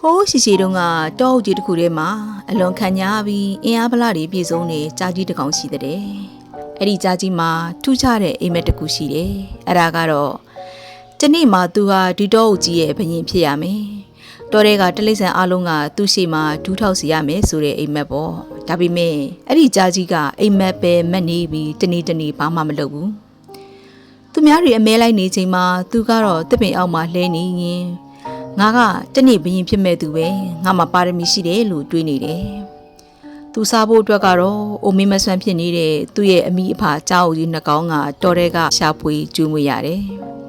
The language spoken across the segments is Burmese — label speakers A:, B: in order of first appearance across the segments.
A: ဟိုးရှိရှိတုန်းကတောအုပ်ကြီးတစ်ခုထဲမှာအလွန်ခံညားပြီးအင်အားပလာတွေပြည့်စုံနေကြားကြီးတစ်ကောင်ရှိတဲ့။အဲ့ဒီကြားကြီးမှာထူးခြားတဲ့အိမ်မက်တစ်ခုရှိတယ်။အဲ့ဒါကတော့ဒီနေ့မှသူဟာဒီတောအုပ်ကြီးရဲ့ဘယင်ဖြစ်ရမယ်။တောထဲကတလိမ့်ဆန်အလုံးကသူ့ရှိမှဒူးထောက်စီရမယ်ဆိုတဲ့အိမ်မက်ပေါ့။ဒါပေမဲ့အဲ့ဒီကြားကြီးကအိမ်မက်ပဲမက်နေပြီးတနေ့ဘာမှမလုပ်ဘူး။သူများတွေအမဲလိုက်နေချိန်မှာသူကတော့တစ်ပင်အောက်မှာလဲနေရင်ငါကတနေ့ဘရင်ဖြစ်မဲ့သူပဲငါမှပါရမီရှိတယ်လို့တွေးနေတယ်။သူစားဖို့အတွက်ကတော့အိုမင်းမဆွမ်းဖြစ်နေတဲ့သူ့ရဲ့အမိအဖကြောက်ကြီးနှစ်ကောင်းကတော်တဲ့ကရှာဖွေကျွေးမွေရတယ်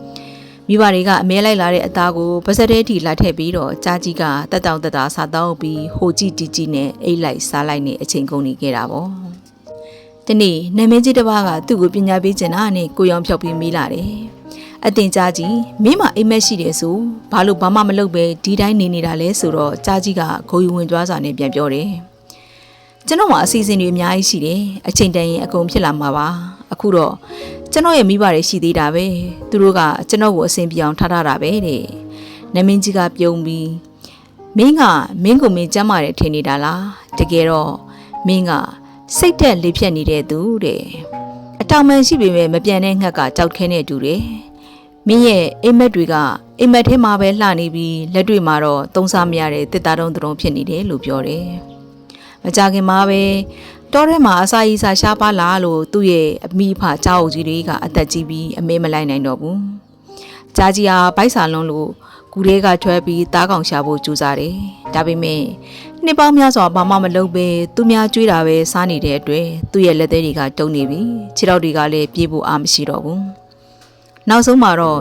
A: ။မိဘတွေကအမဲလိုက်လာတဲ့အသားကိုပါစတဲ့ထိလာထည့်ပြီးတော့ကြားကြီးကတက်တောင့်တက်တာစားတောင်းပြီးဟိုကြည့်တီနဲ့အိတ်လိုက်စားလိုက်နေအချိန်ကုန်နေခဲ့တာပေါ့။ဒီနေ့နာမည်ကြီးတစ်ပါးကသူ့ကိုပညာပေးချင်တာနဲ့ကိုရောင်ဖြောက်ပြီးမိလာတယ်။အတင်ကြားကြီးမင်းမအိမ်မက်ရှိတယ်ဆိုဘာလို့ဘာမှမလုပ်ပဲဒီတိုင်းနေနေတာလဲဆိုတော့ကြားကြီးကဂိုယူဝင်ကြွားစွာနဲ့ပြန်ပြောတယ်ကျွန်တော်မှအစီအစဉ်တွေအများကြီးရှိတယ်အချိန်တန်ရင်အကုန်ဖြစ်လာမှာပါအခုတော့ကျွန်တော်ရဲ့မိဘတွေရှိသေးတာပဲသူတို့ကကျွန်တော်ကိုအဆင်ပြေအောင်ထားတာပဲတဲ့နမင်းကြီးကပြုံးပြီးမင်းကိုမင်းကြမ်းမာတယ်ထင်နေတာလားတကယ်တော့မင်းကစိတ်သက်လေးဖြတ်နေတဲ့သူတဲ့အတောင်မှန်ရှိပေမဲ့မပြန်တဲ့ငှက်ကကြောက်ခဲနေတူတယ်မင်းရဲ့အိမ်မက်တွေကအိမ်မက်ထဲမှာပဲလှနေပြီးလက်တွေမှာတော့သုံးစားမရတဲ့တစ်သားတုံးဖြစ်နေတယ်လို့ပြောတယ်။မကြခင်မှာပဲတောထဲမှာအစာရီစာရှားပါလာလို့သူ့ရဲ့အမိဖကြောက်ကြီးတွေကအသက်ကြီးပြီးအမဲမလိုက်နိုင်တော့ဘူး။ကြားကြီးဟာဗိုက်စာလုံးလို့ကူထဲကထွက်ပြီးသားကောင်ရှာဖို့ကြိုးစားတယ်။ဒါပေမဲ့နှစ်ပေါင်းများစွာဘာမှမလုပ်ပဲသူများကြွေးတာပဲစားနေတဲ့အတွက်သူ့ရဲ့လက်သေးတွေကတုံနေပြီ။ခြေထောက်တွေကလည်းပြေးဖို့အားမရှိတော့ဘူး။နောက်ဆုံးမှာတော့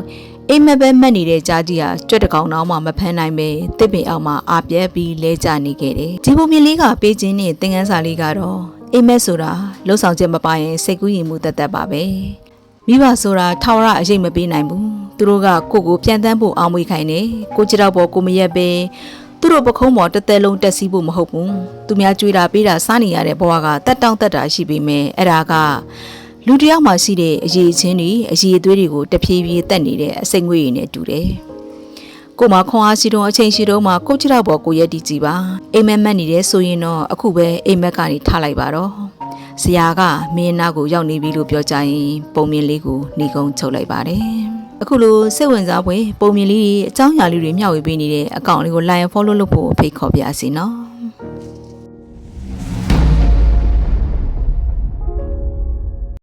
A: အိမ်မက်ပဲမှတ်နေတဲ့ကြားကြီးဟာကြွက်တကောင်တော့မှမဖမ်းနိုင်ပဲတစ်ပင်အောက်မှာအာပြက်ပြီးလဲကျနေခဲ့တယ်။ဒီပုံမြင်လေးကပေးခြင်းနဲ့သင်ခန်းစာလေးကတော့အိမ်မက်ဆိုတာလှုပ်ဆောင်ချက်မပါရင်စိတ်ကူးရင်မှုတတ်ပါပဲ။မိဘဆိုတာထောင်ရအရေးမပေးနိုင်ဘူး။သူတို့ကကိုပြန်တန်းဖို့အောင်မွေးခိုင်းတယ်။ကိုကြတော့ပေါ်ကိုမရက်ပဲသူတို့ပခုံးပေါ်တစ်သက်လုံးတက်စီးဖို့မဟုတ်ဘူး။သူများကြွေးတာပေးတာစားနေရတဲ့ဘဝကတက်တောင့်တက်တာရှိပေမဲ့အဲ့ဒါကလူတယောက်မှရှိတဲ့အရေးချင်းတွေအရေးအသွေးတွေကိုတဖြည်းဖြည်းတက်နေတဲ့အစိတ်ငွေ့ရည်နဲ့တူတယ်။ကိုမခွန်အားရှိတော့အချိန်ရှိတော့မှကိုချတော့ပေါ်ကိုရက်တီကြည့်ပါ။အိမ်မက်မက်နေတယ်ဆိုရင်တော့အခုပဲအိမ်မက်ကနေထားလိုက်ပါတော့။ဆရာကမင်းနာကိုရောက်နေပြီလို့ပြောကြရင်ပုံမြင်လေးကိုနှီးကုန်းချုပ်လိုက်ပါတယ်။အခုလိုစိတ်ဝင်စားဖွယ်ပုံမြင်လေးအကြောင်းအရာလေးတွေမျှဝေပေးနေတဲ့အကောင့်လေးကို like and follow လုပ်ဖို့ဖိတ်ခေါ်ပါရစေနော်။